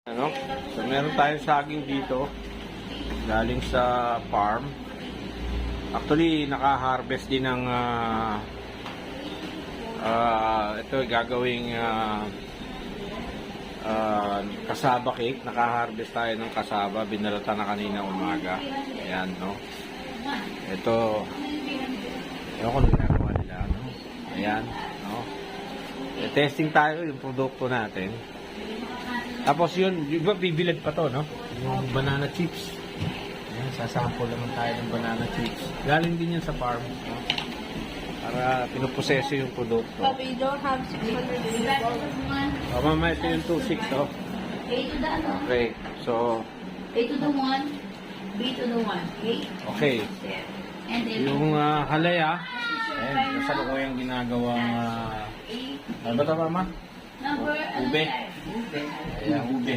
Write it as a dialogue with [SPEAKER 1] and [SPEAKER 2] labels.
[SPEAKER 1] Ano? So, meron tayong saging dito. Galing sa farm. Actually, naka-harvest din ng ito gagawing kasaba cake. Naka-harvest tayo ng kasaba. Binalata na kanina umaga. Ayan, no? Ito. Ewan ko ginagawa nila, no? Ayan, no? Testing tayo yung produkto natin. Tapos yun, yung bibilad pa to, no? Yung banana chips. Ayan, sasample naman tayo ng banana chips. Galing din yan sa farm, no? Para pinuproseso yung produkto.
[SPEAKER 2] But we don't have 600.
[SPEAKER 1] O, mama, ito yung 2.6, oh.
[SPEAKER 2] A to the ano?
[SPEAKER 1] Okay, so,
[SPEAKER 2] A to the 1, B to the 1. Okay?
[SPEAKER 1] okay.
[SPEAKER 2] And then,
[SPEAKER 1] Yung halaya, ayan, nasa ko yung ginagawang, ano ba ito, mama?
[SPEAKER 2] number,
[SPEAKER 1] Ube.
[SPEAKER 2] Ube.
[SPEAKER 1] Ayan, ube.